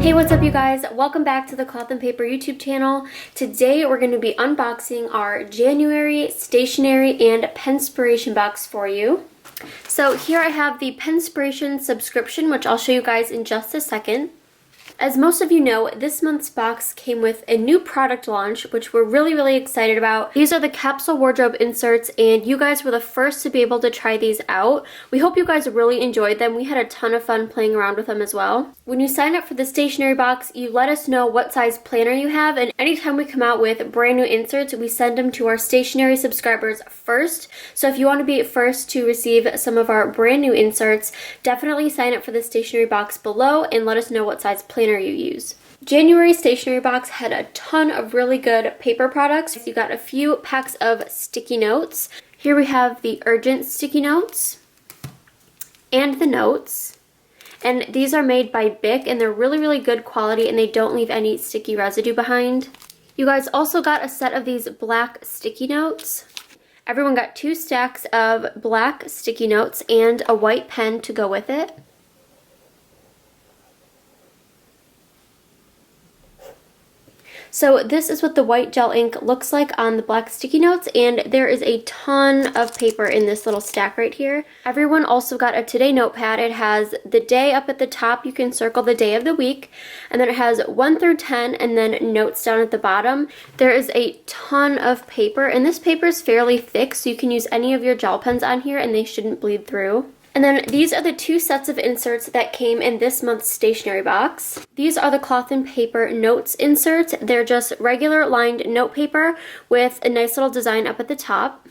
Hey, what's up you guys? Welcome back to the Cloth and Paper YouTube channel. Today we're going to be unboxing our January stationery and Penspiration box for you. So here I have the Penspiration subscription, which I'll show you guys in just a second. As most of you know, this month's box came with a new product launch, which we're really excited about. These are the capsule wardrobe inserts, and you guys were the first to be able to try these out. We hope you guys really enjoyed them. We had a ton of fun playing around with them as well. When you sign up for the stationery box, you let us know what size planner you have, and anytime we come out with brand new inserts, we send them to our stationery subscribers first. So if you want to be first to receive some of our brand new inserts, definitely sign up for the stationery box below and let us know what size planner you use. January stationery box had a ton of really good paper products. You got a few packs of sticky notes. Here we have the urgent sticky notes and the notes. And these are made by Bic, and they're really good quality, and they don't leave any sticky residue behind. You guys also got a set of these black sticky notes. Everyone got 2 stacks of black sticky notes and a white pen to go with it. So this is what the white gel ink looks like on the black sticky notes, and there is a ton of paper in this little stack right here. Everyone also got a today notepad. It has the day up at the top. You can circle the day of the week, and then it has 1 through 10 and then notes down at the bottom. There is a ton of paper, and this paper is fairly thick, so you can use any of your gel pens on here and they shouldn't bleed through. And then these are the 2 sets of inserts that came in this month's stationery box. These are the Cloth and Paper notes inserts. They're just regular lined note paper with a nice little design up at the top.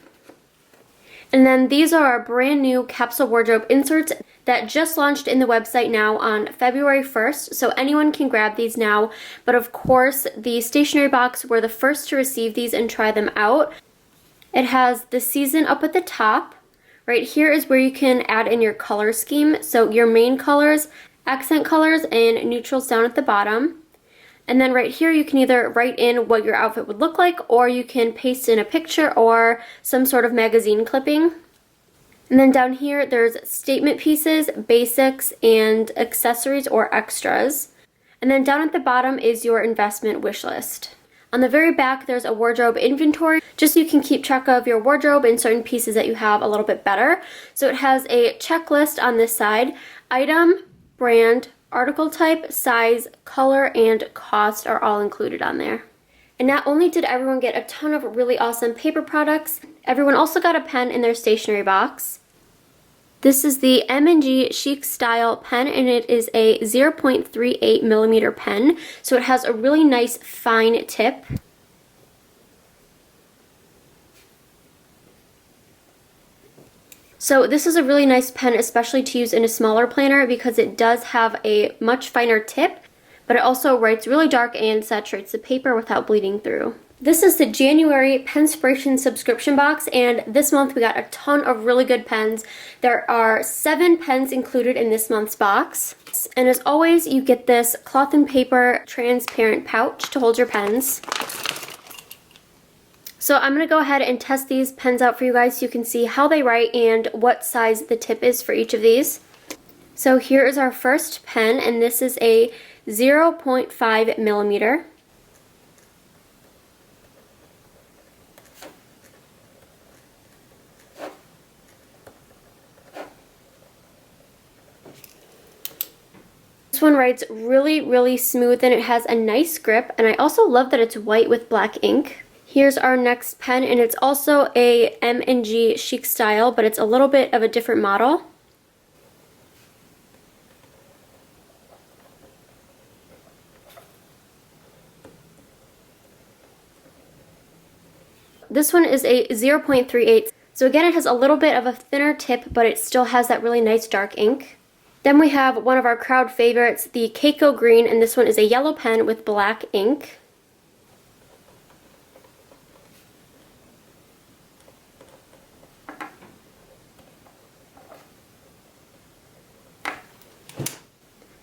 And then these are our brand new capsule wardrobe inserts that just launched in the website now on February 1st, so anyone can grab these now. But of course, the stationery box were the first to receive these and try them out. It has the season up at the top. Right here is where you can add in your color scheme. So your main colors, accent colors, and neutrals down at the bottom. And then right here you can either write in what your outfit would look like, or you can paste in a picture or some sort of magazine clipping. And then down here there's statement pieces, basics, and accessories or extras. And then down at the bottom is your investment wish list. On the very back, there's a wardrobe inventory, just so you can keep track of your wardrobe and certain pieces that you have a little bit better. So it has a checklist on this side. Item, brand, article type, size, color, and cost are all included on there. And not only did everyone get a ton of really awesome paper products, everyone also got a pen in their stationery box. This is the M&G Chic Style pen, and it is a 0.38 millimeter pen, so it has a really nice fine tip. So this is a really nice pen, especially to use in a smaller planner, because it does have a much finer tip, but it also writes really dark and saturates the paper without bleeding through. This is the January Penspiration subscription box, and this month we got a ton of really good pens. There are 7 pens included in this month's box. And as always, you get this Cloth and Paper transparent pouch to hold your pens. So I'm going to go ahead and test these pens out for you guys so you can see how they write and what size the tip is for each of these. So here is our first pen, and this is a 0.5 millimeter. This one writes really smooth, and it has a nice grip, and I also love that it's white with black ink. Here's our next pen, and it's also a M&G Chic Style, but it's a little bit of a different model. This one is a 0.38, so again it has a little bit of a thinner tip, but it still has that really nice dark ink. Then we have one of our crowd favorites, the Keiko Green, and this one is a yellow pen with black ink.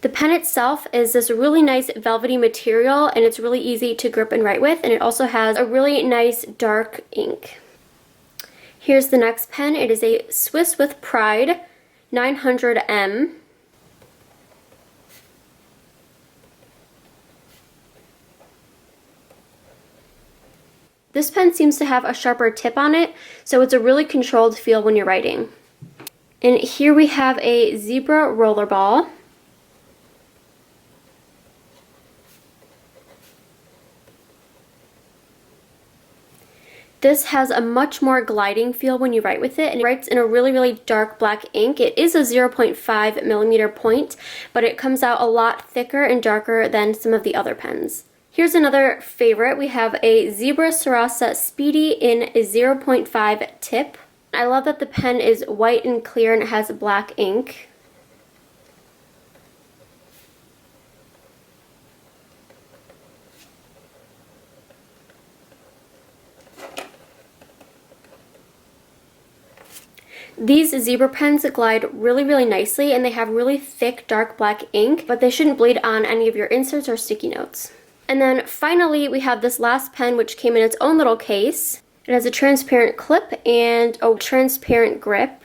The pen itself is this really nice velvety material, and it's really easy to grip and write with, and it also has a really nice dark ink. Here's the next pen. It is a Swiss with Pride 900M. This pen seems to have a sharper tip on it, so it's a really controlled feel when you're writing. And here we have a zebra rollerball. This has a much more gliding feel when you write with it, and it writes in a really, really dark black ink. It is a 0.5 millimeter point, but it comes out a lot thicker and darker than some of the other pens. Here's another favorite. We have a Zebra Sarasa Speedy in a 0.5 tip. I love that the pen is white and clear and it has black ink. These zebra pens glide really, really nicely, and they have really thick, dark black ink, but they shouldn't bleed on any of your inserts or sticky notes. And then finally, we have this last pen, which came in its own little case. It has a transparent clip and a transparent grip.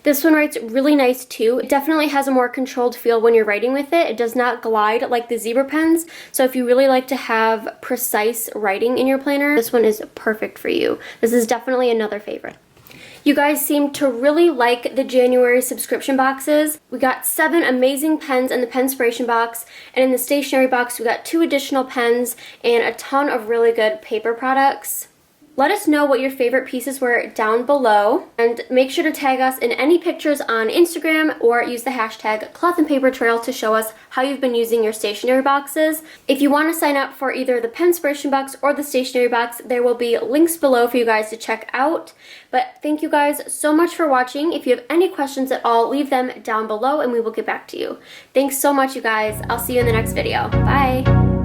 This one writes really nice too. It definitely has a more controlled feel when you're writing with it. It does not glide like the zebra pens, so if you really like to have precise writing in your planner, this one is perfect for you. This is definitely another favorite. You guys seem to really like the January subscription boxes. We got 7 amazing pens in the Penspiration box, and in the Stationery box we got 2 additional pens and a ton of really good paper products. Let us know what your favorite pieces were down below, and make sure to tag us in any pictures on Instagram or use the hashtag Cloth and Paper Trail to show us how you've been using your stationery boxes. If you want to sign up for either the Penspiration box or the Stationery box, there will be links below for you guys to check out. But thank you guys so much for watching. If you have any questions at all, leave them down below and we will get back to you. Thanks so much, you guys. I'll see you in the next video. Bye!